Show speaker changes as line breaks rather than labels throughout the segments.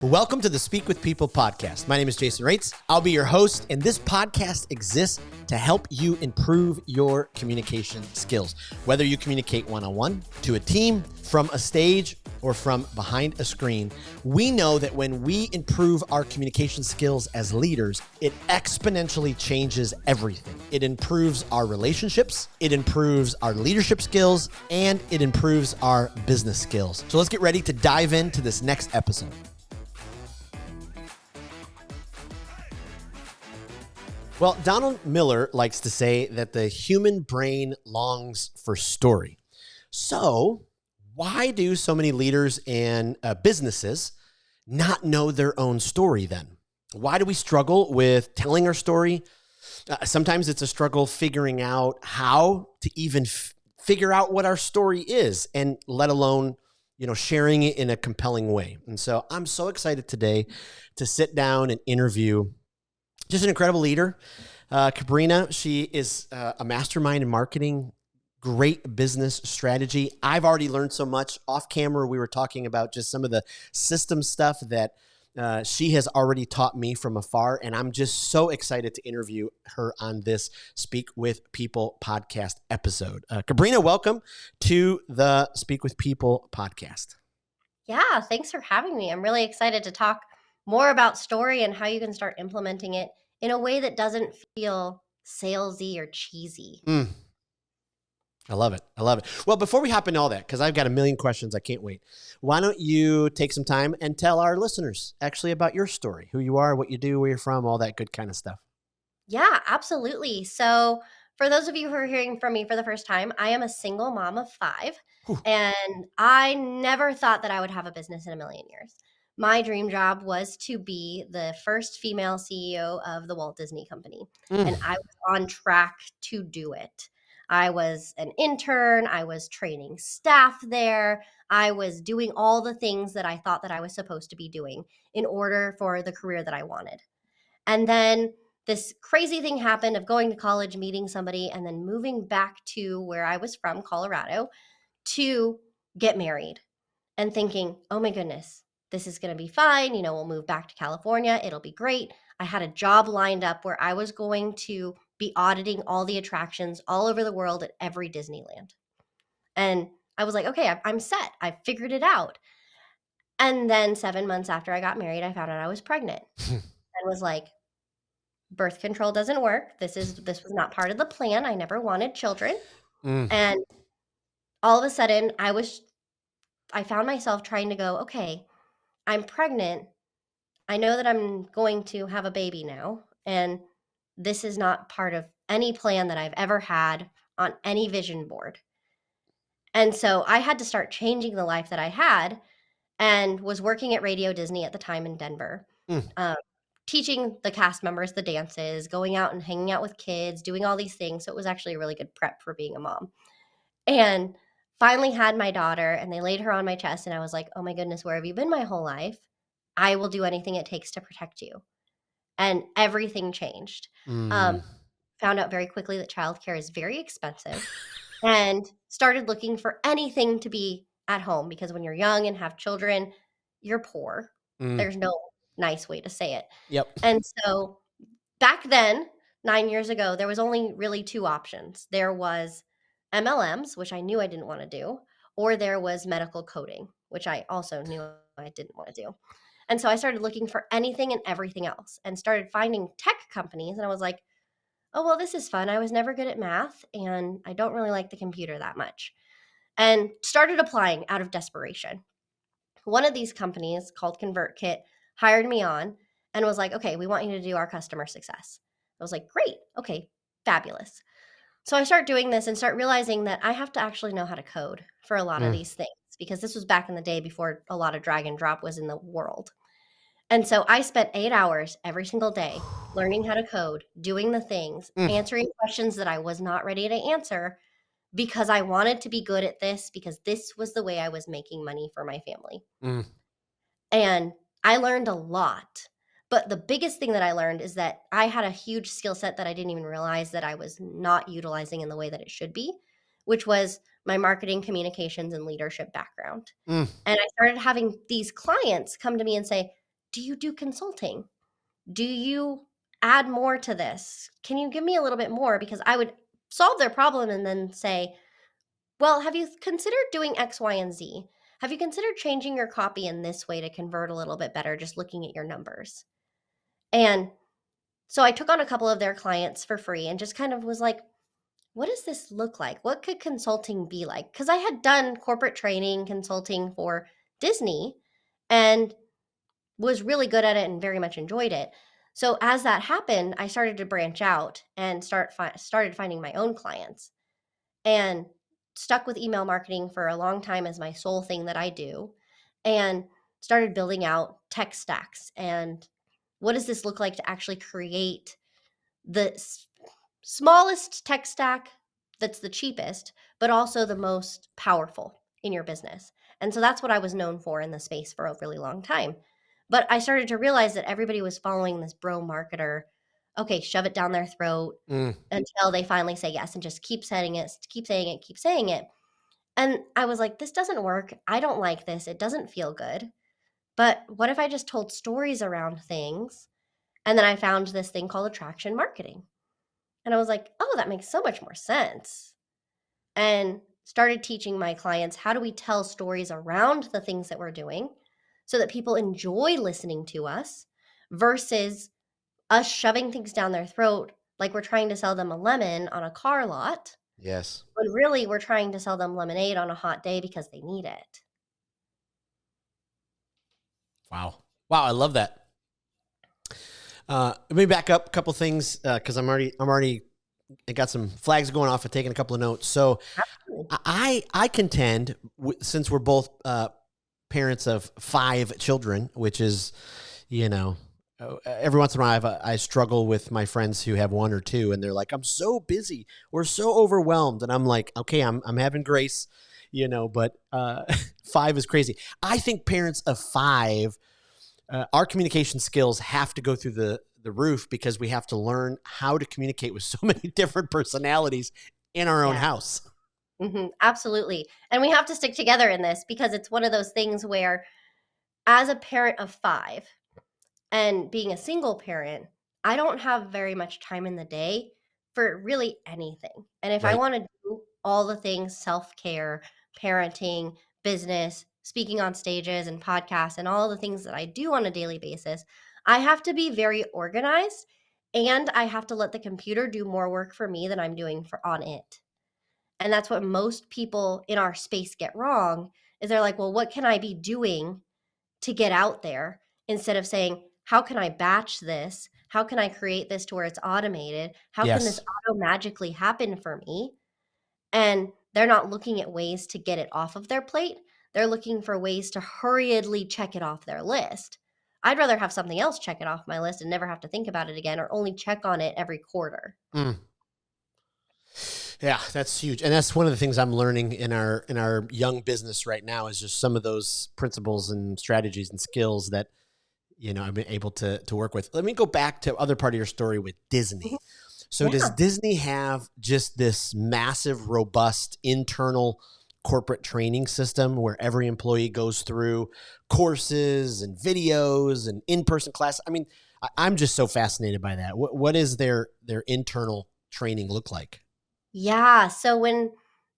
Welcome to the Speak with People podcast. My name is Jason Raitz. I'll be your host, and this podcast exists to help you improve your communication skills. Whether you communicate one-on-one, to a team, from a stage, or from behind a screen, we know that when we improve our communication skills as leaders, it exponentially changes everything. It improves our relationships, it improves our leadership skills, and it improves our business skills. So let's get ready to dive into this next episode. Well, Donald Miller likes to say that the human brain longs for story. So why do so many leaders and businesses not know their own story then? Why do we struggle with telling our story? Sometimes it's a struggle figuring out how to even figure out what our story is, and let alone, sharing it in a compelling way. And so I'm so excited today to sit down and interview just an incredible leader. Kabrina, she is a mastermind in marketing, great business strategy. I've already learned so much. Off camera, we were talking about just some of the system stuff that she has already taught me from afar. And I'm just so excited to interview her on this Speak with People podcast episode. Kabrina, welcome to the Speak with People podcast.
Yeah, thanks for having me. I'm really excited to talk more about story and how you can start implementing it in a way that doesn't feel salesy or cheesy.
I love it. I love it. Well, before we hop into all that, because I've got a million questions, I can't wait. Why don't you take some time and tell our listeners actually about your story, who you are, what you do, where you're from, all that good kind of stuff.
Yeah, absolutely. So for those of you who are hearing from me for the first time, I am a single mom of 5, and I never thought that I would have a business in a million years. My dream job was to be the first female CEO of the Walt Disney Company, and I was on track to do it. I was an intern. I was training staff there. I was doing all the things that I thought that I was supposed to be doing in order for the career that I wanted. And then this crazy thing happened of going to college, meeting somebody, and then moving back to where I was from, Colorado, to get married and thinking, oh my goodness, this is going to be fine. We'll move back to California. It'll be great. I had a job lined up where I was going to be auditing all the attractions all over the world at every Disneyland. And I was like, okay, I'm set. I figured it out. And then 7 months after I got married, I found out I was pregnant and was like, birth control doesn't work. This was not part of the plan. I never wanted children. And all of a sudden I found myself trying to go, okay, I'm pregnant. I know that I'm going to have a baby now, and this is not part of any plan that I've ever had on any vision board. And so I had to start changing the life that I had, and was working at Radio Disney at the time in Denver, teaching the cast members the dances, going out and hanging out with kids, doing all these things. So it was actually a really good prep for being a mom. And finally had my daughter, and they laid her on my chest, and I was like, oh my goodness, where have you been my whole life? I will do anything it takes to protect you. And everything changed. Found out very quickly that childcare is very expensive, and started looking for anything to be at home, because when you're young and have children, you're poor. There's no nice way to say it.
Yep.
And so back then, 9 years ago, there was only really 2 options. There was MLMs, which I knew I didn't want to do, or there was medical coding, which I also knew I didn't want to do. And so I started looking for anything and everything else, and started finding tech companies. And I was like, oh, well, this is fun. I was never good at math, and I don't really like the computer that much. And started applying out of desperation. One of these companies, called ConvertKit, hired me on and was like, okay, we want you to do our customer success. I was like, great. Okay, fabulous. So I start doing this and start realizing that I have to actually know how to code for a lot of these things, because this was back in the day before a lot of drag and drop was in the world. And so I spent 8 hours every single day learning how to code, doing the things, answering questions that I was not ready to answer, because I wanted to be good at this, because this was the way I was making money for my family. And I learned a lot. But the biggest thing that I learned is that I had a huge skill set that I didn't even realize that I was not utilizing in the way that it should be, which was my marketing, communications, and leadership background. And I started having these clients come to me and say, do you do consulting? Do you add more to this? Can you give me a little bit more? Because I would solve their problem and then say, well, have you considered doing X, Y, and Z? Have you considered changing your copy in this way to convert a little bit better, just looking at your numbers? And so I took on a couple of their clients for free and just kind of was like, what does this look like? What could consulting be like? Because I had done corporate training consulting for Disney and was really good at it and very much enjoyed it. So as that happened, I started to branch out and started finding my own clients, and stuck with email marketing for a long time as my sole thing that I do, and started building out tech stacks and what does this look like to actually create the smallest tech stack that's the cheapest, but also the most powerful in your business. And so that's what I was known for in the space for a really long time. But I started to realize that everybody was following this bro marketer. Okay, shove it down their throat
Mm.
until they finally say yes and just keep saying it, keep saying it, keep saying it. And I was like, this doesn't work. I don't like this. It doesn't feel good. But what if I just told stories around things? And then I found this thing called attraction marketing. And I was like, oh, that makes so much more sense. And started teaching my clients, how do we tell stories around the things that we're doing so that people enjoy listening to us versus us shoving things down their throat like we're trying to sell them a lemon on a car lot,
Yes.
when really we're trying to sell them lemonade on a hot day because they need it.
Wow. Wow. I love that. Let me back up a couple things because I got some flags going off and taking a couple of notes. So
Absolutely.
I contend since we're both parents of 5 children, which is, every once in a while I struggle with my friends who have 1 or 2, and they're like, I'm so busy. We're so overwhelmed. And I'm like, okay, I'm having grace, but 5 is crazy. I think parents of 5, our communication skills have to go through the roof because we have to learn how to communicate with so many different personalities in our own
Yeah.
house.
Absolutely. And we have to stick together in this because it's one of those things where, as a parent of 5 and being a single parent, I don't have very much time in the day for really anything. And if I
Right.
want to do all the things, self-care, parenting, business, speaking on stages and podcasts, and all the things that I do on a daily basis, I have to be very organized, and I have to let the computer do more work for me than I'm doing on it. And that's what most people in our space get wrong, is they're like, well, what can I be doing to get out there, instead of saying, how can I batch this? How can I create this to where it's automated? How can this
Yes.
auto magically happen for me? And they're not looking at ways to get it off of their plate. They're looking for ways to hurriedly check it off their list. I'd rather have something else check it off my list and never have to think about it again, or only check on it every quarter.
Mm. Yeah, that's huge. And that's one of the things I'm learning in our young business right now is just some of those principles and strategies and skills that, I've been able to work with. Let me go back to other part of your story with
Mhm.
Disney. So does
Yeah.
Disney have just this massive, robust internal corporate training system where every employee goes through courses and videos and in-person class? I mean, I'm just so fascinated by that. What is their internal training look like?
Yeah. So when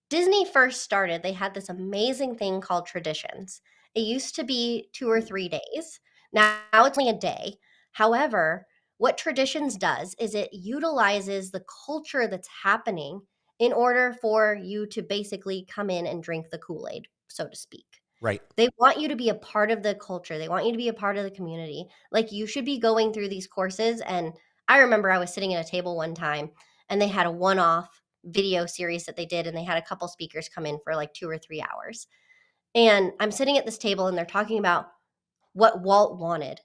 Disney first started, they had this amazing thing called traditions. It used to be 2 or 3 days. Now it's only a day. However, what traditions does is it utilizes the culture that's happening in order for you to basically come in and drink the Kool-Aid, so to speak.
Right.
They want you to be a part of the culture. They want you to be a part of the community. Like, you should be going through these courses. And I remember I was sitting at a table one time and they had a one-off video series that they did, and they had a couple speakers come in for like 2 or 3 hours. And I'm sitting at this table and they're talking about what Walt wanted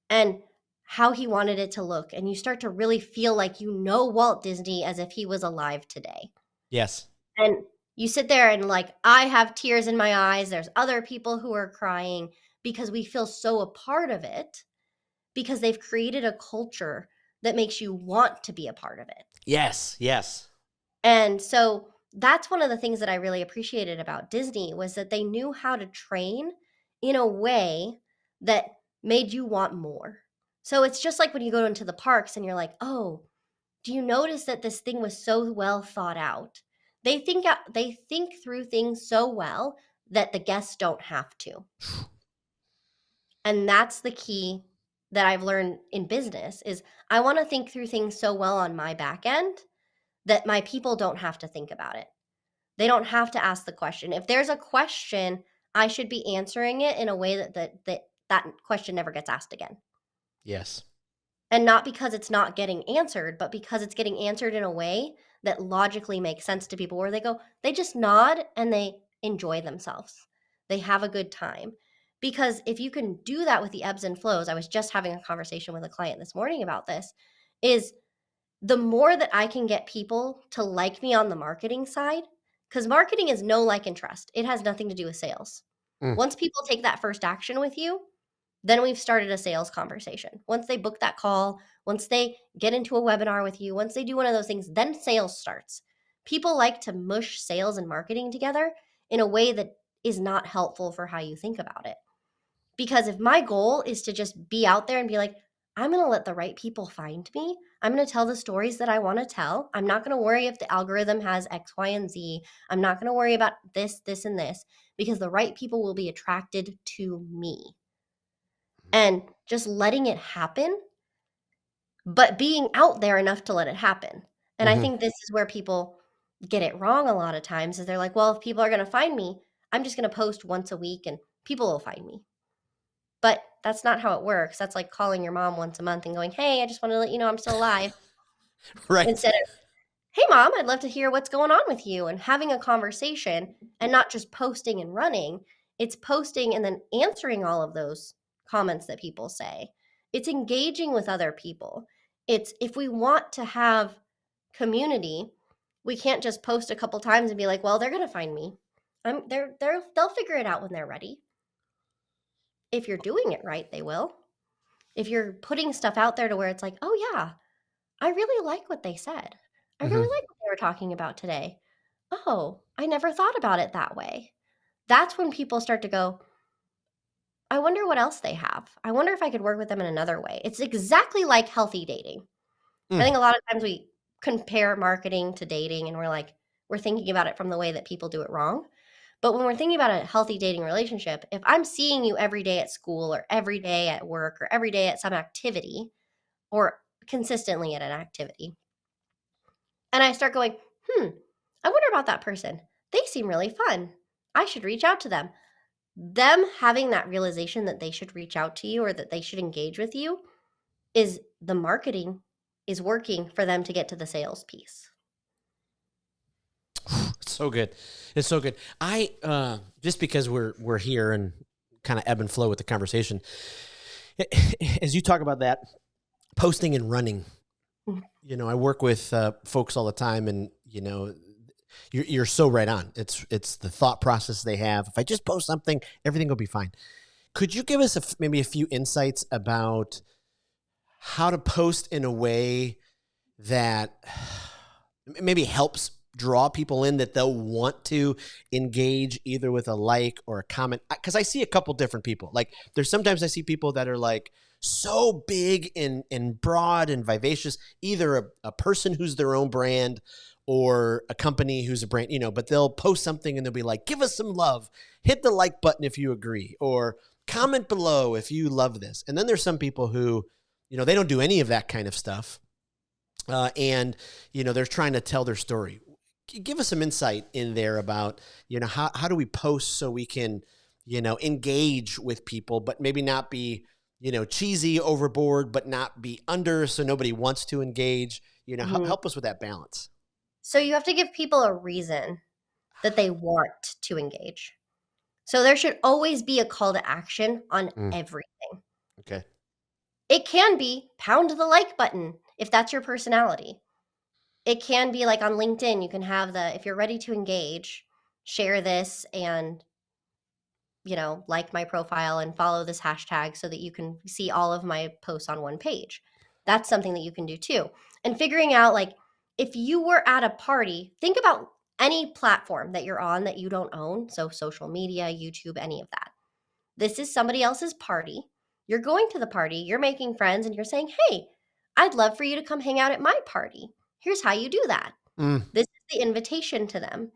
and how he wanted it to look. And you start to really feel like you know Walt Disney as if he was alive today.
Yes.
And you sit there and, like, I have tears in my eyes. There's other people who are crying because we feel so a part of it, because they've created a culture that makes you want to be a part of it.
Yes. Yes.
And so that's one of the things that I really appreciated about Disney, was that they knew how to train in a way that made you want more. So it's just like when you go into the parks and you're like, oh, do you notice that this thing was so well thought out? They think through things so well that the guests don't have to. And that's the key that I've learned in business is I want to think through things so well on my back end that my people don't have to think about it. They don't have to ask the question. If there's a question, I should be answering it in a way that question never gets asked again.
Yes.
And not because it's not getting answered, but because it's getting answered in a way that logically makes sense to people where they just nod and they enjoy themselves. They have a good time. Because if you can do that with the ebbs and flows, I was just having a conversation with a client this morning about this, is the more that I can get people to like me on the marketing side, because marketing is know, like, and trust. It has nothing to do with sales.
Mm.
Once people take that first action with you, then we've started a sales conversation. Once they book that call, once they get into a webinar with you, once they do one of those things, then sales starts. People like to mush sales and marketing together in a way that is not helpful for how you think about it. Because if my goal is to just be out there and be like, I'm going to let the right people find me. I'm going to tell the stories that I want to tell. I'm not going to worry if the algorithm has X, Y, and Z. I'm not going to worry about this, this, and this, because the right people will be attracted to me. And just letting it happen, but being out there enough to let it happen. And I think this is where people get it wrong a lot of times is they're like, well, if people are going to find me, I'm just going to post once a week and people will find me. But that's not how it works. That's like calling your mom once a month and going, hey, I just want to let you know I'm still alive.
Right.
Instead of, hey, mom, I'd love to hear what's going on with you, and having a conversation and not just posting and running. It's posting and then answering all of those comments that people say. It's engaging with other people. It's if we want to have community, we can't just post a couple times and be like, well, they're going to find me. They'll figure it out when they're ready. If you're doing it right, they will. If you're putting stuff out there to where it's like, oh yeah, I really like what they said. I really like what they were talking about today. Oh, I never thought about it that way. That's when people start to go, I wonder what else they have. I wonder if I could work with them in another way. It's exactly like healthy dating. I think a lot of times we compare marketing to dating and we're thinking about it from the way that people do it wrong. But when we're thinking about a healthy dating relationship, if I'm seeing you every day at school or every day at work or every day at some activity or consistently at an activity, and I start going, I wonder about that person. They seem really fun. I should reach out to them. Them having that realization that they should reach out to you or that they should engage with you is the marketing is working for them to get to the sales piece.
It's so good. It's so good. I just because we're here and kind of ebb and flow with the conversation, as you talk about that posting and running, you know, I work with folks all the time, and you know, you're so right on. It's the thought process they have. If I just post something, everything will be fine. Could you give us maybe a few insights about how to post in a way that maybe helps draw people in, that they'll want to engage either with a like or a comment? Because I see a couple different people. Like there's sometimes I see people that are like so big and broad and vivacious, either a person who's their own brand or a company who's a brand, you know, but they'll post something and they'll be like, give us some love, hit the like button if you agree, or comment below if you love this. And then there's some people who, you know, they don't do any of that kind of stuff. And, you know, they're trying to tell their story. Give us some insight in there about, you know, how do we post so we can, you know, engage with people, but maybe not be, you know, cheesy, overboard, but not be under so nobody wants to engage. You know, help us with that balance.
So you have to give people a reason that they want to engage. So there should always be a call to action on everything.
Okay.
It can be pound the like button if that's your personality. It can be like on LinkedIn, you can have if you're ready to engage, share this and, you know, like my profile and follow this hashtag so that you can see all of my posts on one page. That's something that you can do too. And figuring out, like, if you were at a party, think about any platform that you're on that you don't own. So social media, YouTube, any of that. This is somebody else's party. You're going to the party, you're making friends, and you're saying, hey, I'd love for you to come hang out at my party. Here's how you do that.
Mm.
This is the invitation to them.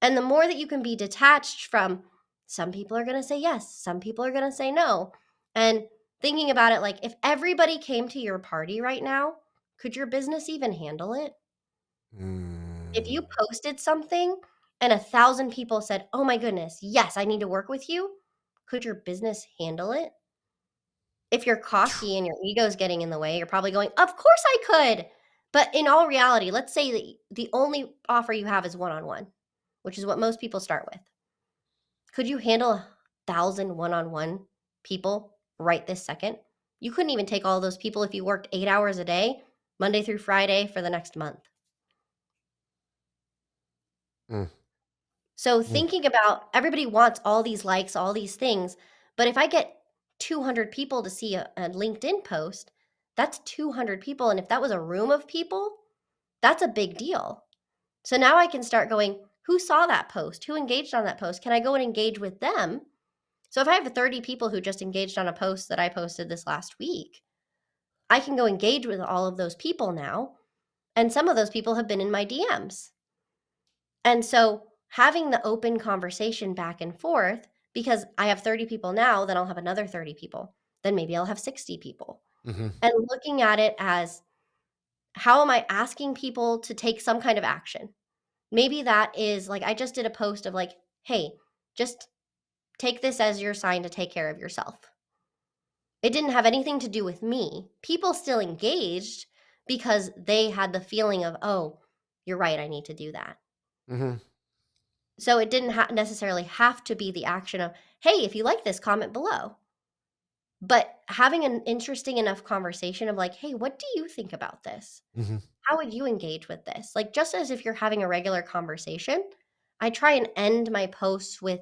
And the more that you can be detached from, some people are going to say yes, some people are going to say no. And thinking about it, like, if everybody came to your party right now, could your business even handle it? If you posted something and 1,000 people said, oh my goodness, yes, I need to work with you, could your business handle it? If you're cocky and your ego's getting in the way, you're probably going, of course I could. But in all reality, let's say that the only offer you have is one-on-one, which is what most people start with. Could you handle 1,000 one-on-one people right this second? You couldn't even take all those people if you worked 8 hours a day, Monday through Friday for the next month.
Mm.
So thinking about, everybody wants all these likes, all these things, but if I get 200 people to see a LinkedIn post, that's 200 people. And if that was a room of people, that's a big deal. So now I can start going, who saw that post? Who engaged on that post? Can I go and engage with them? So if I have 30 people who just engaged on a post that I posted this last week, I can go engage with all of those people now. And some of those people have been in my DMs. And so having the open conversation back and forth, because I have 30 people now, then I'll have another 30 people. Then maybe I'll have 60 people.
Mm-hmm.
And looking at it as, how am I asking people to take some kind of action? Maybe that is like, I just did a post of like, hey, just take this as your sign to take care of yourself. It didn't have anything to do with me. People still engaged because they had the feeling of, oh, you're right, I need to do that.
Mm-hmm.
So it didn't necessarily have to be the action of, hey, if you like this, comment below. But having an interesting enough conversation of like, hey, what do you think about this?
Mm-hmm.
How would you engage with this? Like, just as if you're having a regular conversation, I try and end my posts with,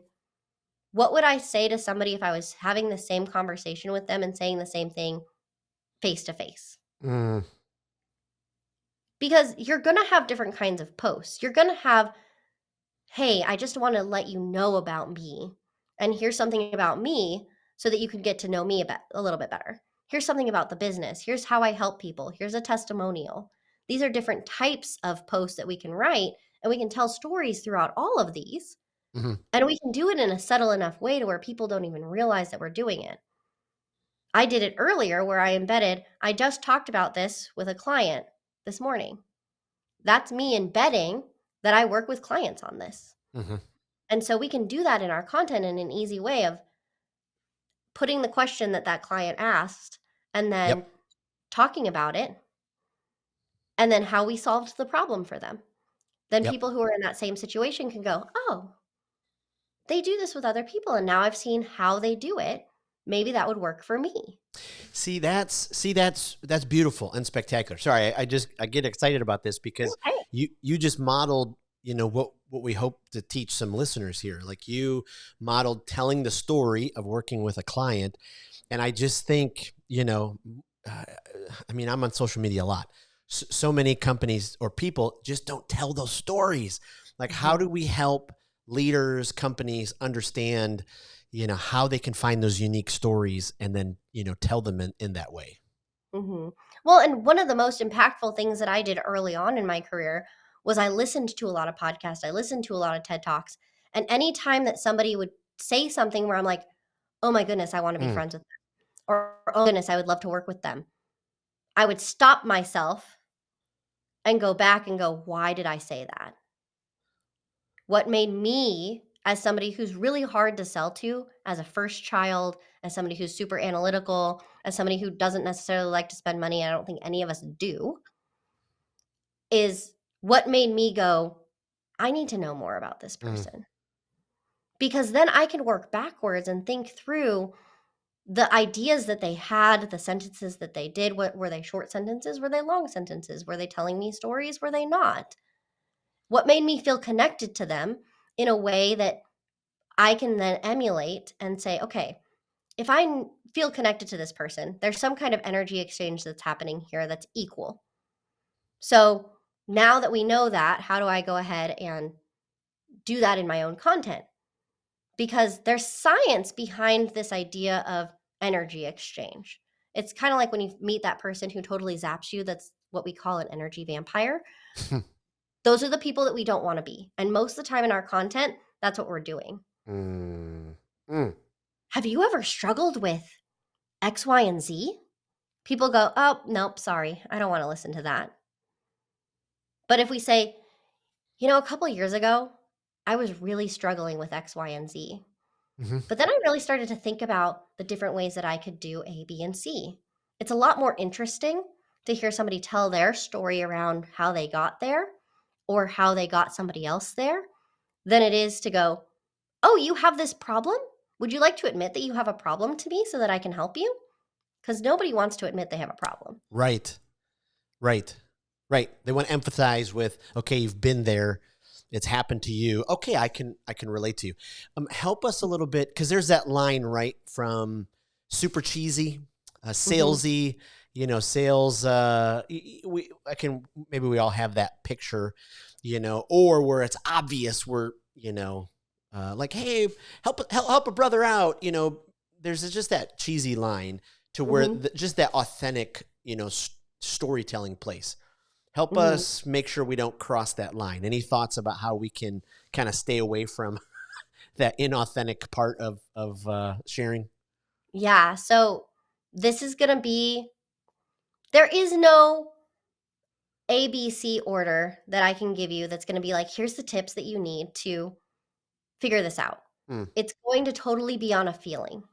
what would I say to somebody if I was having the same conversation with them and saying the same thing face to face?
Mm.
Because you're going to have different kinds of posts. You're going to have, hey, I just want to let you know about me. And here's something about me so that you can get to know me a little bit better. Here's something about the business. Here's how I help people. Here's a testimonial. These are different types of posts that we can write, and we can tell stories throughout all of these.
Mm-hmm.
And we can do it in a subtle enough way to where people don't even realize that we're doing it. I did it earlier where I just talked about this with a client this morning. That's me embedding that I work with clients on this.
Mm-hmm.
And so we can do that in our content in an easy way of putting the question that client asked and then
Yep.
talking about it and then how we solved the problem for them. Then
Yep.
people who are in that same situation can go, oh, they do this with other people, and now I've seen how they do it. Maybe that would work for me.
That's beautiful and spectacular. Sorry, I get excited about this because
Okay.
you just modeled, what we hope to teach some listeners here. Like, you modeled telling the story of working with a client, and I just think, I'm on social media a lot. So many companies or people just don't tell those stories. Like, how do we help leaders, companies understand, how they can find those unique stories and then, tell them in that way?
Mm-hmm. Well, and one of the most impactful things that I did early on in my career was I listened to a lot of podcasts. I listened to a lot of TED Talks. And anytime that somebody would say something where I'm like, oh my goodness, I want to be
Mm.
friends with them, or oh goodness, I would love to work with them, I would stop myself and go back and go, why did I say that? What made me, as somebody who's really hard to sell to, as a first child, as somebody who's super analytical, as somebody who doesn't necessarily like to spend money, I don't think any of us do, is what made me go, I need to know more about this
Mm.
person. Because then I can work backwards and think through the ideas that they had, the sentences that they did. What were they, short sentences? Were they long sentences? Were they telling me stories? Were they not? What made me feel connected to them in a way that I can then emulate and say, okay, if I feel connected to this person, there's some kind of energy exchange that's happening here that's equal. So now that we know that, how do I go ahead and do that in my own content? Because there's science behind this idea of energy exchange. It's kind of like when you meet that person who totally zaps you. That's what we call an energy vampire. Those are the people that we don't want to be. And most of the time in our content, that's what we're doing.
Mm. Mm.
Have you ever struggled with X, Y, and Z? People go, oh, nope, sorry. I don't want to listen to that. But if we say, a couple of years ago, I was really struggling with X, Y, and Z.
Mm-hmm.
But then I really started to think about the different ways that I could do A, B, and C. It's a lot more interesting to hear somebody tell their story around how they got there or how they got somebody else there than it is to go, oh, you have this problem? Would you like to admit that you have a problem to me so that I can help you? Because nobody wants to admit they have a problem.
Right. Right. Right. They want to empathize with, okay, you've been there. It's happened to you. Okay, I can relate to you. Help us a little bit, because there's that line, right, from super cheesy, salesy, sales. Maybe we all have that picture, or where it's obvious we're, like, hey, help a brother out. There's just that cheesy line to where just that authentic, storytelling place. Help us make sure we don't cross that line. Any thoughts about how we can kind of stay away from that inauthentic part of sharing?
Yeah. So this is going to be, there is no ABC order that I can give you that's going to be like, here's the tips that you need to figure this out.
Mm.
It's going to totally be on a feeling.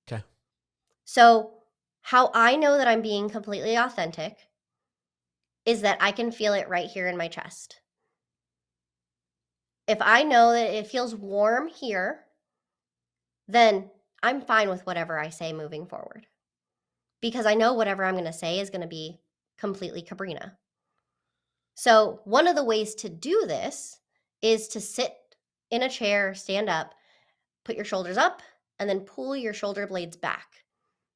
Okay.
So, how I know that I'm being completely authentic is that I can feel it right here in my chest. If I know that it feels warm here, then I'm fine with whatever I say moving forward because I know whatever I'm going to say is going to be completely Kabrina. So, one of the ways to do this is to sit in a chair, stand up, put your shoulders up, and then pull your shoulder blades back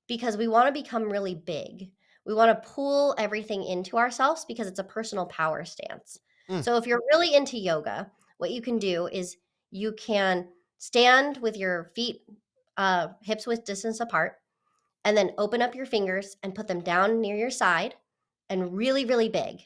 because we want to become really big. We want to pull everything into ourselves because it's a personal power stance.
Mm.
So, if you're really into yoga, what you can do is you can stand with your feet hips width distance apart and then open up your fingers and put them down near your side and really, really big.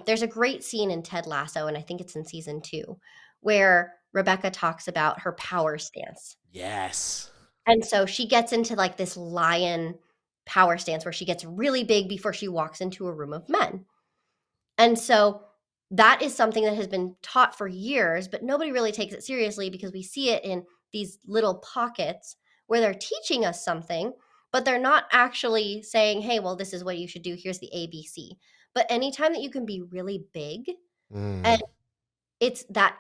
There's a great scene in Ted Lasso, and I think it's in season 2, where Rebecca talks about her power stance.
Yes.
And so she gets into like this lion power stance where she gets really big before she walks into a room of men. And so that is something that has been taught for years, but nobody really takes it seriously because we see it in these little pockets where they're teaching us something, but they're not actually saying, hey, well, this is what you should do. Here's the ABC. But anytime that you can be really big, and it's that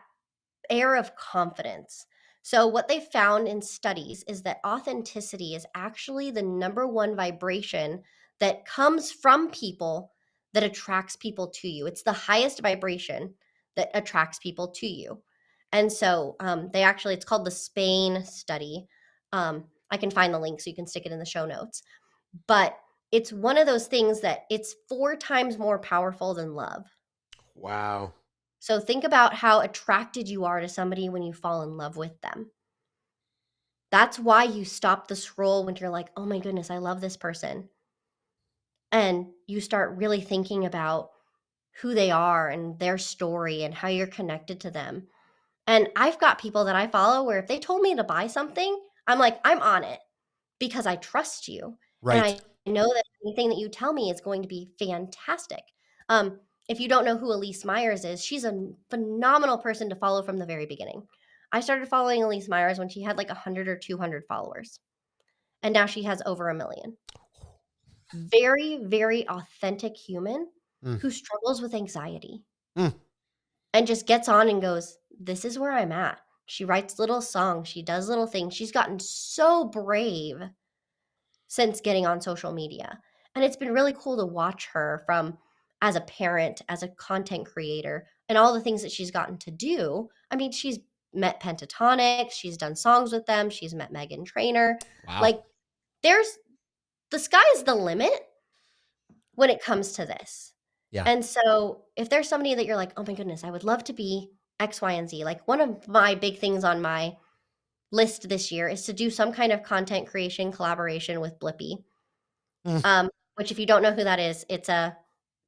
air of confidence. So, what they found in studies is that authenticity is actually the number one vibration that comes from people that attracts people to you. It's the highest vibration that attracts people to you. And so, it's called the Spain study. I can find the link so you can stick it in the show notes. But it's one of those things that it's 4 times more powerful than love.
Wow.
So think about how attracted you are to somebody when you fall in love with them. That's why you stop the scroll when you're like, oh my goodness, I love this person. And you start really thinking about who they are and their story and how you're connected to them. And I've got people that I follow where if they told me to buy something, I'm like, I'm on it because I trust you. And
Right.
I know that anything that you tell me is going to be fantastic. If you don't know who Elise Myers is, she's a phenomenal person to follow from the very beginning. I started following Elise Myers when she had like 100 or 200 followers, and now she has over 1 million. Very, very authentic human who struggles with anxiety and just gets on and goes, this is where I'm at. She writes little songs. She does little things. She's gotten so brave since getting on social media. And it's been really cool to watch her from as a parent, as a content creator, and all the things that she's gotten to do. I mean, she's met Pentatonic, she's done songs with them, she's met Megan Trainor.
Wow.
Like, the sky is the limit when it comes to this.
Yeah.
And so if there's somebody that you're like, oh my goodness, I would love to be X, Y, and Z. Like one of my big things on my list this year is to do some kind of content creation collaboration with Blippi.
Mm.
Which if you don't know who that is, it's a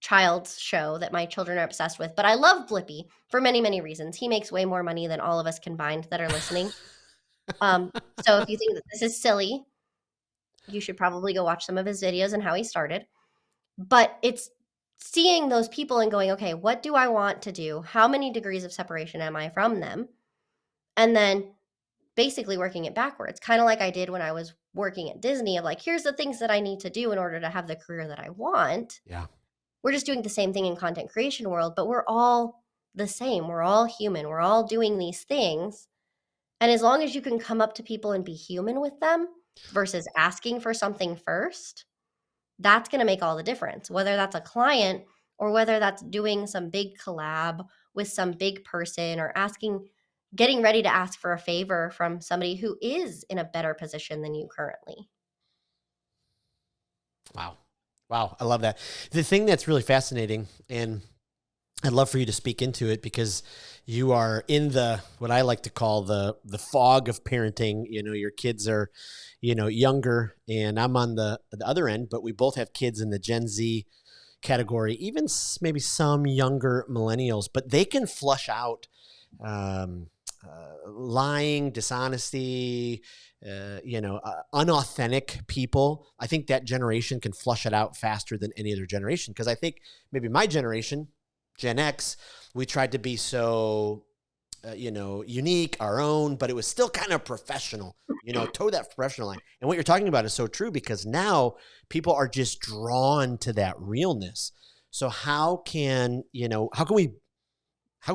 child's show that my children are obsessed with. But I love Blippi for many, many reasons. He makes way more money than all of us combined that are listening. So if you think that this is silly, you should probably go watch some of his videos and how he started. But it's seeing those people and going, okay, what do I want to do? How many degrees of separation am I from them? And then basically working it backwards, kind of like I did when I was working at Disney of like, here's the things that I need to do in order to have the career that I want.
Yeah.
We're just doing the same thing in content creation world, but we're all the same. We're all human. We're all doing these things. And as long as you can come up to people and be human with them versus asking for something first, that's going to make all the difference. Whether that's a client or whether that's doing some big collab with some big person or getting ready to ask for a favor from somebody who is in a better position than you currently.
Wow. Wow. I love that. The thing that's really fascinating, and I'd love for you to speak into it because you are in what I like to call the fog of parenting. Your kids are, younger, and I'm on the other end, but we both have kids in the Gen Z category, even maybe some younger millennials, but they can flush out lying, dishonesty, unauthentic people. I think that generation can flush it out faster than any other generation. Because I think maybe my generation, Gen X, we tried to be so, unique, our own, but it was still kind of professional, toe that professional line. And what you're talking about is so true because now people are just drawn to that realness. So how can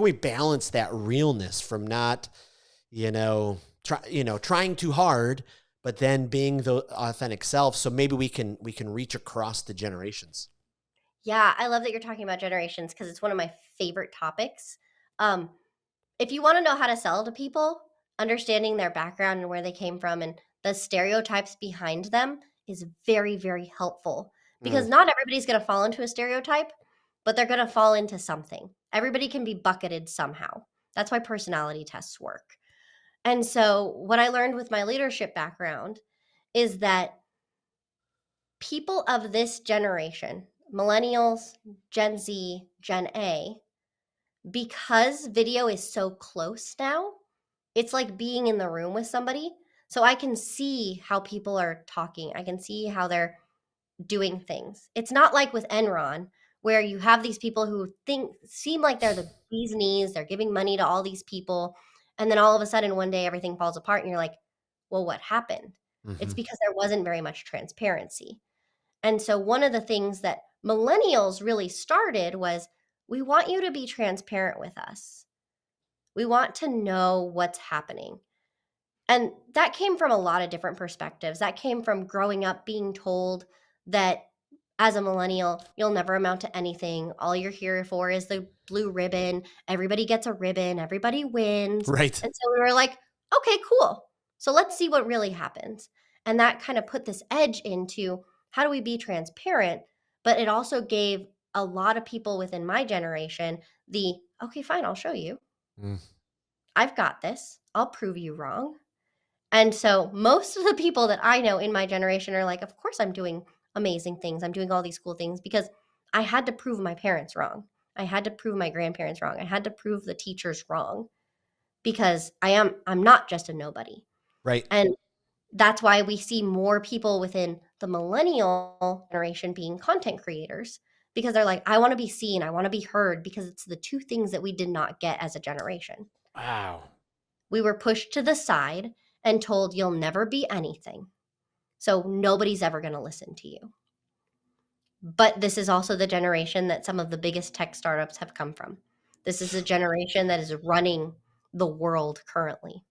we balance that realness from not, trying too hard, but then being the authentic self. So maybe we can reach across the generations.
Yeah, I love that you're talking about generations because it's one of my favorite topics. Um, if you want to know how to sell to people, understanding their background and where they came from and the stereotypes behind them is very, very helpful because
Mm,
not everybody's going to fall into a stereotype, but they're going to fall into something. Everybody can be bucketed somehow. That's why personality tests work. And so, what I learned with my leadership background is that people of this generation, millennials, Gen Z, Gen A, because video is so close now, it's like being in the room with somebody. So I can see how people are talking. I can see how they're doing things. It's not like with Enron where you have these people who seem like they're the bee's knees, they're giving money to all these people, and then all of a sudden one day everything falls apart and you're like, "Well, what happened?" It's
mhm.
because there wasn't very much transparency. And so one of the things that millennials really started was we want you to be transparent with us. We want to know what's happening. And that came from a lot of different perspectives. That came from growing up being told that as a millennial, you'll never amount to anything. All you're here for is the blue ribbon. Everybody gets a ribbon, everybody wins.
Right.
And so we were like, okay, cool. So let's see what really happens. And that kind of put this edge into how do we be transparent? But it also gave a lot of people within my generation the okay, fine, I'll show you.
Mm.
I've got this. I'll prove you wrong. And so most of the people that I know in my generation are like, of course I'm doing amazing things. I'm doing all these cool things because I had to prove my parents wrong. I had to prove my grandparents wrong. I had to prove the teachers wrong because I'm not just a nobody.
Right.
And that's why we see more people within the millennial generation being content creators because they're like, I want to be seen, I want to be heard because it's the two things that we did not get as a generation.
Wow.
We were pushed to the side and told you'll never be anything. So nobody's ever going to listen to you. But this is also the generation that some of the biggest tech startups have come from. This is a generation that is running the world currently.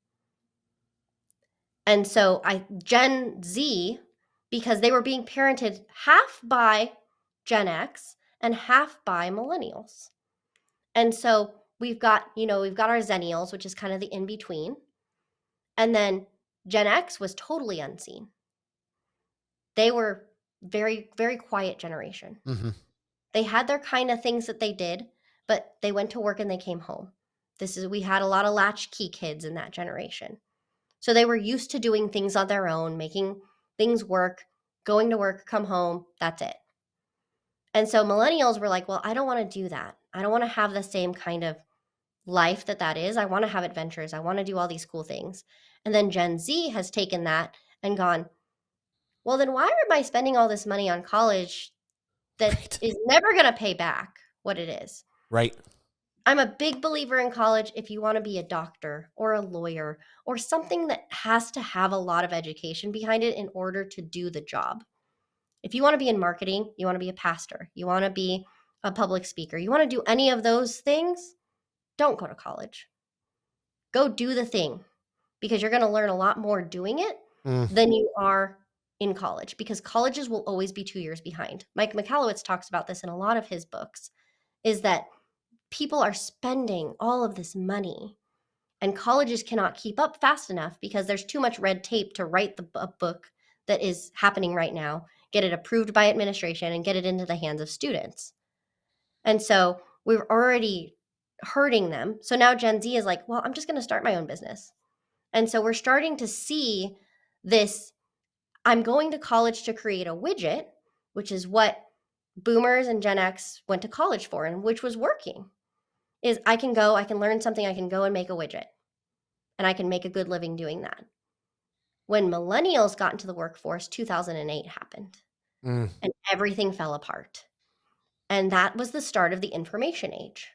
And so Gen Z, because they were being parented half by Gen X and half by millennials. And so we've got our Zennials, which is kind of the in between. And then Gen X was totally unseen. They were very, very quiet generation.
Hmm.
They had their kind of things that they did, but they went to work and they came home. We had a lot of latchkey kids in that generation. So they were used to doing things on their own, making things work, going to work, come home, that's it. And so millennials were like, well, I don't want to do that. I don't want to have the same kind of life that is. I want to have adventures. I want to do all these cool things. And then Gen Z has taken that and gone, well, then why am I spending all this money on college that
Right.
is never going to pay back what it is?
Right.
I'm a big believer in college if you want to be a doctor or a lawyer or something that has to have a lot of education behind it in order to do the job. If you want to be in marketing, you want to be a pastor, you want to be a public speaker, you want to do any of those things, don't go to college. Go do the thing because you're going to learn a lot more doing it
Mm,
than you are in college because colleges will always be 2 years behind. Mike Michalowicz talks about this in a lot of his books, is that people are spending all of this money and colleges cannot keep up fast enough because there's too much red tape to write a book that is happening right now, get it approved by administration, and get it into the hands of students. And so we're already hurting them. So now Gen Z is like, well, I'm just going to start my own business. And so we're starting to see this. I'm going to college to create a widget, which is what boomers and Gen X went to college for, and which was working. Is I can go, I can learn something, I can go and make a widget, and I can make a good living doing that. When millennials got into the workforce, 2008 happened,
mm,
and everything fell apart. And that was the start of the information age.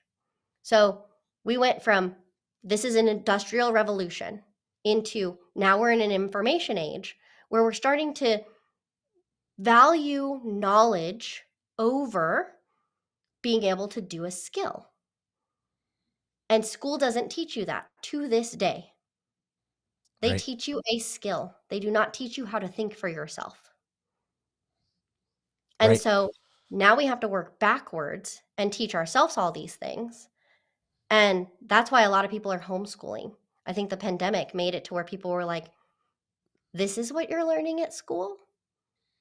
So we went from this is an industrial revolution into now we're in an information age where we're starting to value knowledge over being able to do a skill. And school doesn't teach you that to this day. They
right.
teach you a skill. They do not teach you how to think for yourself. And
Right.
so now we have to work backwards and teach ourselves all these things. And that's why a lot of people are homeschooling. I think the pandemic made it to where people were like, this is what you're learning at school?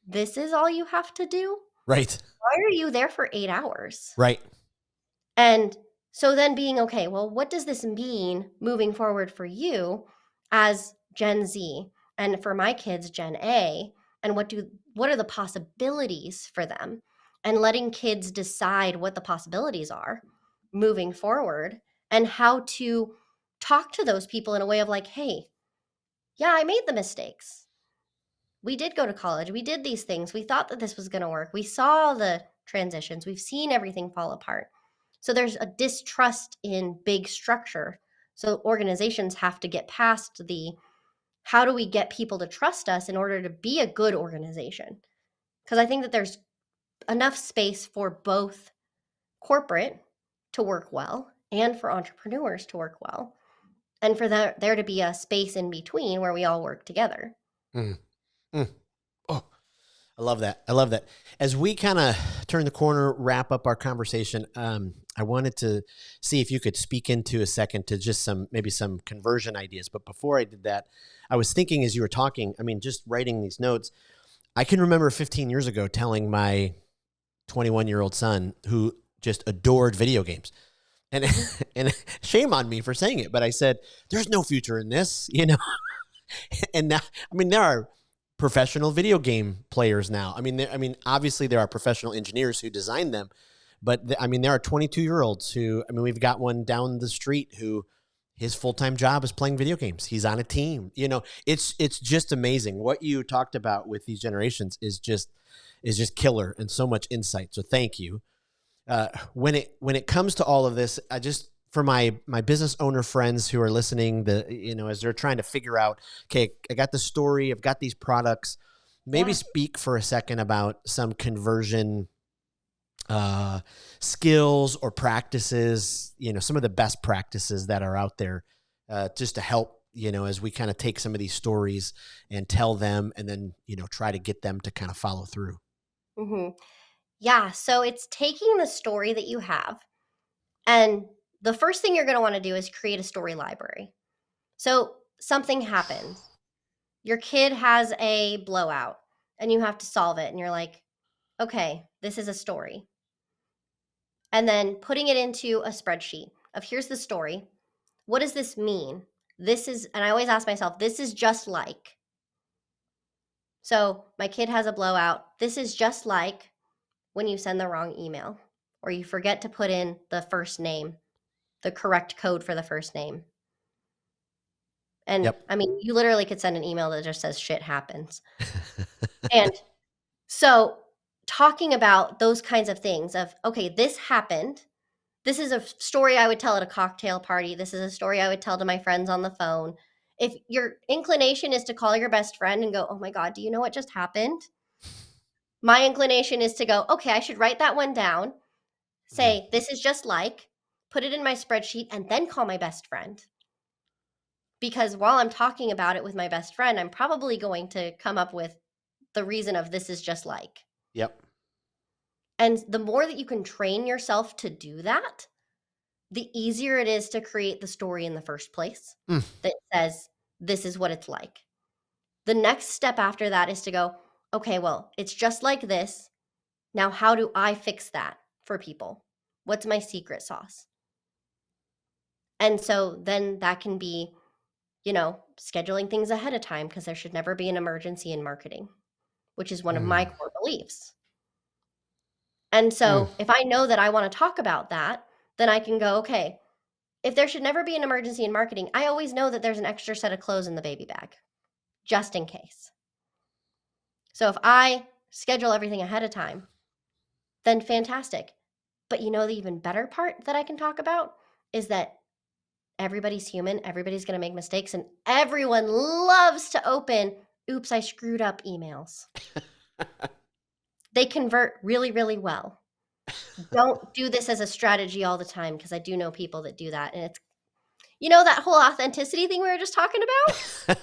This is all you have to do?
Right.
Why are you there for 8 hours?
Right.
And so then being okay, well, what does this mean moving forward for you as Gen Z and for my kids, Gen A? And what are the possibilities for them? And letting kids decide what the possibilities are moving forward and how to talk to those people in a way of like, hey, yeah, I made the mistakes. We did go to college. We did these things. We thought that this was going to work. We saw the transitions. We've seen everything fall apart. So there's a distrust in big structure. So organizations have to get past the how do we get people to trust us in order to be a good organization? Because I think that there's enough space for both corporate to work well and for entrepreneurs to work well, and for there to be a space in between where we all work together.
Mm, mm. Oh, I love that. I love that. As we kind of turn the corner, wrap up our conversation, I wanted to see if you could speak into a second to just maybe some conversion ideas. But before I did that, I was thinking as you were talking, I mean, just writing these notes, I can remember 15 years ago telling my 21-year-old son who just adored video games. And and shame on me for saying it, but I said, "There's no future in this," you know. And now, I mean, there are professional video game players now. I mean, obviously there are professional engineers who design them, but I mean, there are 22-year-olds who, I mean, we've got one down the street who his full-time job is playing video games. He's on a team. You know, it's just amazing what you talked about with these generations is just killer and so much insight. So thank you. When it comes to all of this, I just for my business owner friends who are listening, as they're trying to figure out, okay, I got the story, I've got these products. Maybe
Yeah.
speak for a second about some conversion skills or practices. Some of the best practices that are out there, just to help. As we kind of take some of these stories and tell them, and then try to get them to kind of follow through.
hmm Yeah. So it's taking the story that you have, and the first thing you're going to want to do is create a story library. So something happens. Your kid has a blowout and you have to solve it. And you're like, okay, this is a story. And then putting it into a spreadsheet of here's the story. What does this mean? and I always ask myself, this is just like. So my kid has a blowout. This is just like when you send the wrong email or you forget to put in the first name, the correct code for the first name. And
Yep.
I mean, you literally could send an email that just says shit happens. And so talking about those kinds of things of, okay, this happened. This is a story I would tell at a cocktail party. This is a story I would tell to my friends on the phone. If your inclination is to call your best friend and go, oh my God, do you know what just happened? My inclination is to go, okay, I should write that one down,
Mm.
say, this is just like, put it in my spreadsheet, and then call my best friend. Because while I'm talking about it with my best friend, I'm probably going to come up with the reason of this is just like.
Yep.
And the more that you can train yourself to do that, the easier it is to create the story in the first place
Mm.
that says, this is what it's like. The next step after that is to go, okay, well, it's just like this. Now, how do I fix that for people? What's my secret sauce? And so then that can be, scheduling things ahead of time because there should never be an emergency in marketing, which is one of my
Mm.
core beliefs. And
Mm.
so if I know that I want to talk about that, then I can go, okay, if there should never be an emergency in marketing, I always know that there's an extra set of clothes in the baby bag, just in case. So if I schedule everything ahead of time, then fantastic. But the even better part that I can talk about is that everybody's human, everybody's going to make mistakes, and everyone loves to open, oops, I screwed up emails. They convert really, really well. Don't do this as a strategy all the time because I do know people that do that. And it's, that whole authenticity thing we were just talking about?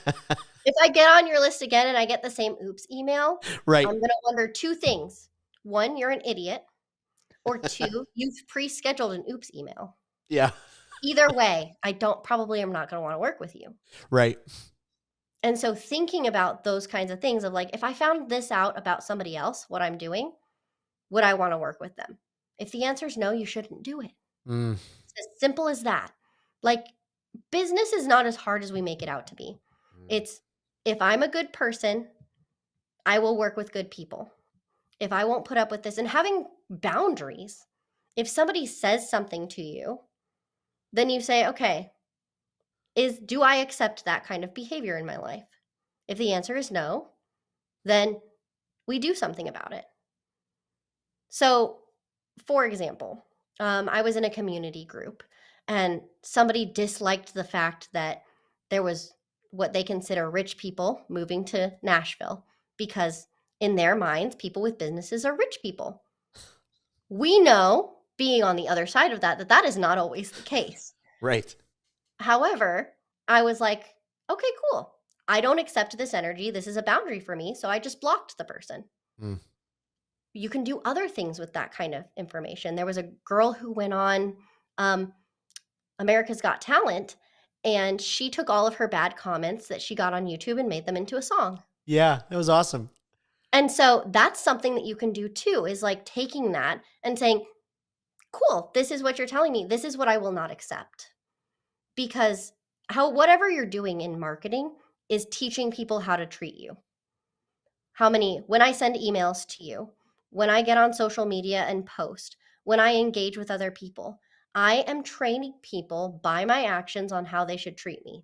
If I get on your list again and I get the same oops email,
Right.
I'm going to wonder two things. One, you're an idiot. Or two, you've pre-scheduled an oops email.
Yeah.
Either way, I probably am not going to want to work with you.
Right.
And so thinking about those kinds of things of like, if I found this out about somebody else, what I'm doing, would I want to work with them? If the answer is no, you shouldn't do it.
Mm.
It's as simple as that. Like, business is not as hard as we make it out to be. It's, if I'm a good person, I will work with good people. If I won't put up with this, and having boundaries, if somebody says something to you, then you say, okay, do I accept that kind of behavior in my life? If the answer is no, then we do something about it. So, for example, I was in a community group and somebody disliked the fact that there was what they consider rich people moving to Nashville because in their minds, people with businesses are rich people. We know, being on the other side of that, that is not always the case.
Right.
However, I was like, okay, cool. I don't accept this energy. This is a boundary for me. So I just blocked the person.
Mm.
You can do other things with that kind of information. There was a girl who went on America's Got Talent, and she took all of her bad comments that she got on YouTube and made them into a song.
Yeah, that was awesome.
And so that's something that you can do too, is like taking that and saying, cool, this is what you're telling me. This is what I will not accept. Because whatever you're doing in marketing is teaching people how to treat you. When I send emails to you, when I get on social media and post, when I engage with other people, I am training people by my actions on how they should treat me.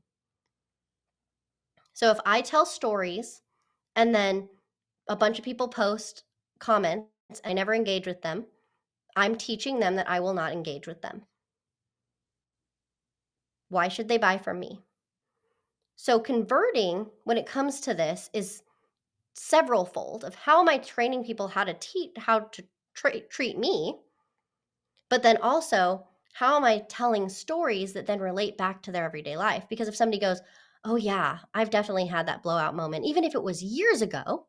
So if I tell stories and then a bunch of people post comments, I never engage with them, I'm teaching them that I will not engage with them. Why should they buy from me? So converting, when it comes to this, is several fold of how am I training people how to treat me, but then also how am I telling stories that then relate back to their everyday life? Because if somebody goes, oh yeah, I've definitely had that blowout moment, even if it was years ago,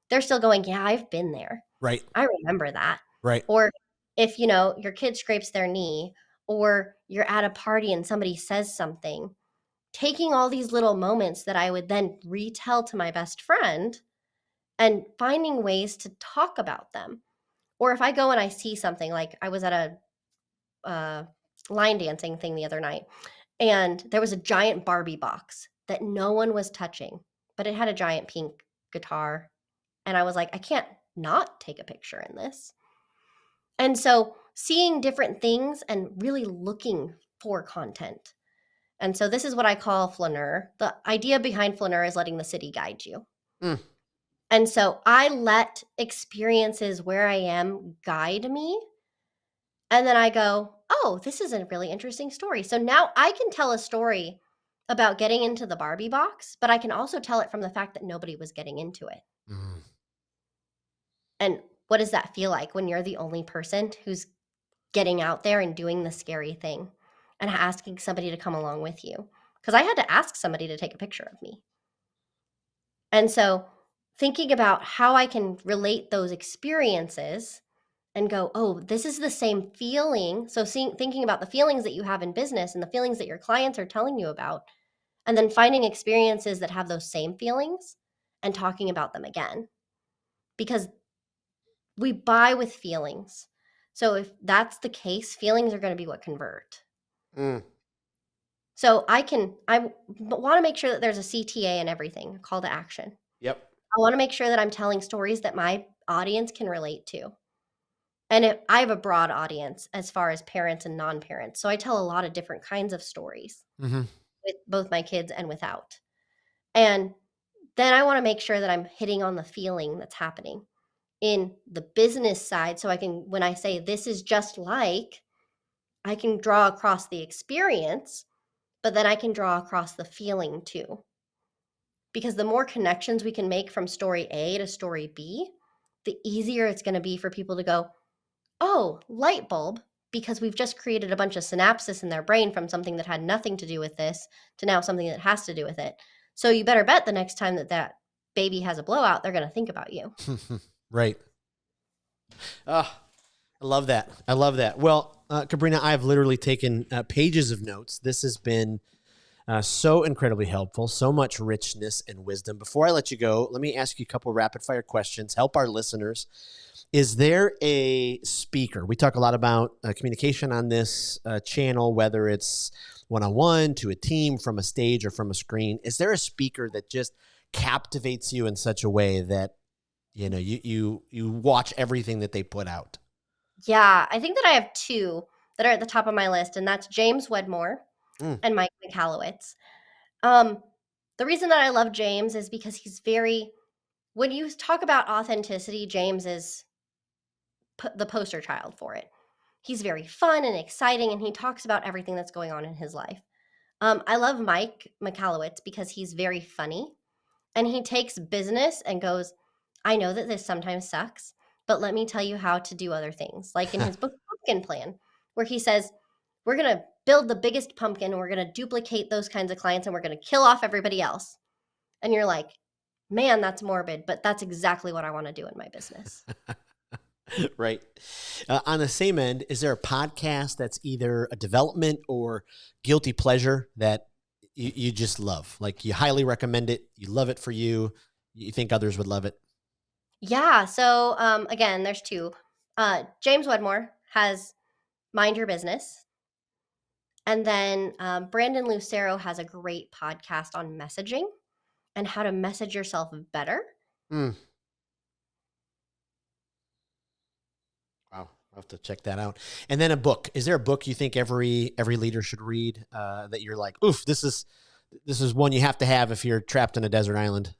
they're still going, yeah, I've been there.
Right.
I remember that.
Right.
Or if, your kid scrapes their knee or you're at a party and somebody says something, taking all these little moments that I would then retell to my best friend and finding ways to talk about them. Or if I go and I see something, like I was at a line dancing thing the other night, And there was a giant Barbie box that no one was touching, but it had a giant pink guitar. And I was like, I can't not take a picture in this. And so seeing different things and really looking for content. And so this is what I call flaneur. The idea behind flaneur is letting the city guide you.
Mm.
And so I let experiences where I am guide me. And then I go, oh, this is a really interesting story. So now I can tell a story about getting into the Barbie box, but I can also tell it from the fact that nobody was getting into it.
Mm.
And what does that feel like when you're the only person who's getting out there and doing the scary thing and asking somebody to come along with you? Because I had to ask somebody to take a picture of me. And so thinking about how I can relate those experiences and go, oh, this is the same feeling. So thinking about the feelings that you have in business and the feelings that your clients are telling you about, and then finding experiences that have those same feelings and talking about them again. Because we buy with feelings. So if that's the case, feelings are going to be what convert.
Mm.
So I want to make sure that there's a CTA and everything, a call to action.
Yep.
I want to make sure that I'm telling stories that my audience can relate to. And I have a broad audience as far as parents and non-parents. So I tell a lot of different kinds of stories
Mm-hmm.
with both my kids and without. And then I want to make sure that I'm hitting on the feeling that's happening in the business side. So I can, when I say this is just like, I can draw across the experience, but then I can draw across the feeling too. Because the more connections we can make from story A to story B, the easier it's going to be for people to go, oh, light bulb, because we've just created a bunch of synapses in their brain from something that had nothing to do with this to now something that has to do with it. So you better bet the next time that baby has a blowout, they're going to think about you.
Right. Ah, I love that. I love that. Well, Kabrina, I've literally taken pages of notes. This has been so incredibly helpful, so much richness and wisdom. Before I let you go, let me ask you a couple rapid fire questions. Help our listeners. Is there a speaker? We talk a lot about communication on this channel, whether it's one-on-one, to a team, from a stage, or from a screen. Is there a speaker that just captivates you in such a way that you watch everything that they put out?
Yeah, I think that I have two that are at the top of my list, and that's James Wedmore and Mike Michalowicz. The reason that I love James is because he's when you talk about authenticity, James is the poster child for it. He's very fun and exciting, and he talks about everything that's going on in his life. I love Mike Michalowicz because he's very funny, and he takes business and goes, I know that this sometimes sucks, but let me tell you how to do other things. Like in his book, Pumpkin Plan, where he says, we're going to build the biggest pumpkin, and we're going to duplicate those kinds of clients, and we're going to kill off everybody else. And you're like, man, that's morbid, but that's exactly what I want to do in my business.
Right. On the same end, is there a podcast that's either a development or guilty pleasure that you just love? Like you highly recommend it, you love it for you, you think others would love it?
Yeah. So again, there's two. James Wedmore has Mind Your Business. And then Brandon Lucero has a great podcast on messaging and how to message yourself better.
Mm. Wow, I'll have to check that out. And then a book. Is there a book you think every leader should read that you're like, oof, this is one you have to have if you're trapped in a desert island?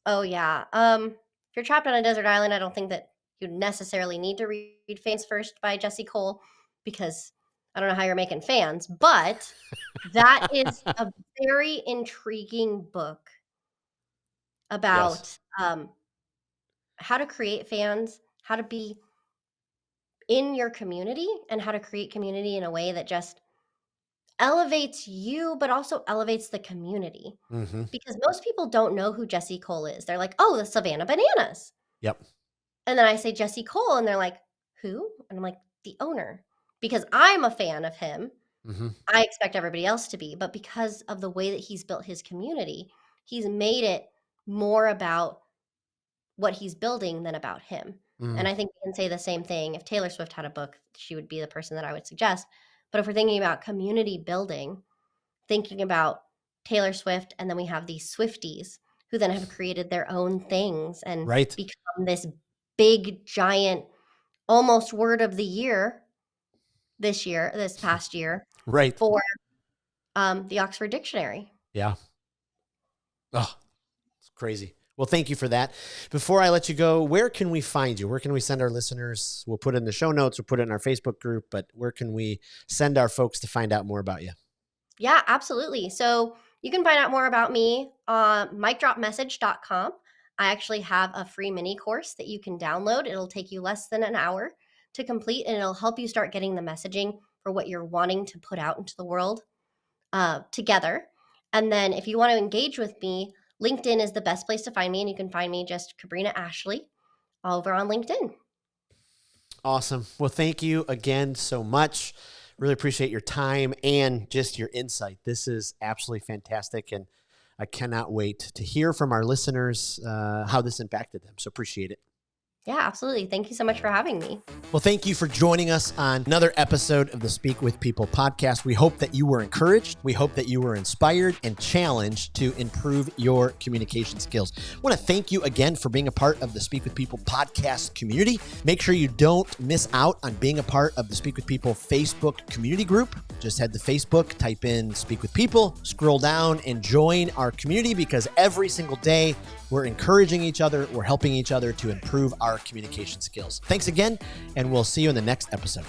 Oh yeah. If you're trapped on a desert island, I don't think that you necessarily need to read Fans First by Jesse Cole, because I don't know how you're making fans, but that is a very intriguing book
Yes.
about how to create fans, how to be in your community, and how to create community in a way that just elevates you, but also elevates the community.
Mm-hmm.
Because most people don't know who Jesse Cole is. They're like, oh, the Savannah Bananas.
Yep.
And then I say Jesse Cole, and they're like, who? And I'm like, the owner. Because I'm a fan of him.
Mm-hmm.
I expect everybody else to be. But because of the way that he's built his community, he's made it more about what he's building than about him.
Mm-hmm.
And I think we can say the same thing. If Taylor Swift had a book, she would be the person that I would suggest. But if we're thinking about community building, thinking about Taylor Swift, and then we have these Swifties who then have created their own things and
Right.
become this big, giant, almost word of the year this past year
Right.
for the Oxford Dictionary.
Yeah. Oh, it's crazy. Well, thank you for that. Before I let you go, where can we find you? Where can we send our listeners? We'll put it in the show notes. We'll put it in our Facebook group, but where can we send our folks to find out more about you?
Yeah, absolutely. So you can find out more about me on micdropmessage.com. I actually have a free mini course that you can download. It'll take you less than an hour to complete, and it'll help you start getting the messaging for what you're wanting to put out into the world together. And then if you want to engage with me, LinkedIn is the best place to find me, and you can find me just Kabrina Ashley over on LinkedIn.
Awesome. Well, thank you again so much. Really appreciate your time and just your insight. This is absolutely fantastic, and I cannot wait to hear from our listeners how this impacted them. So appreciate it.
Yeah, absolutely. Thank you so much for having me.
Well, thank you for joining us on another episode of the Speak with People podcast. We hope that you were encouraged. We hope that you were inspired and challenged to improve your communication skills. I want to thank you again for being a part of the Speak with People podcast community. Make sure you don't miss out on being a part of the Speak with People Facebook community group. Just head to Facebook, type in Speak with People, scroll down and join our community, because every single day we're encouraging each other, we're helping each other to improve our communication skills. Thanks again, and we'll see you in the next episode.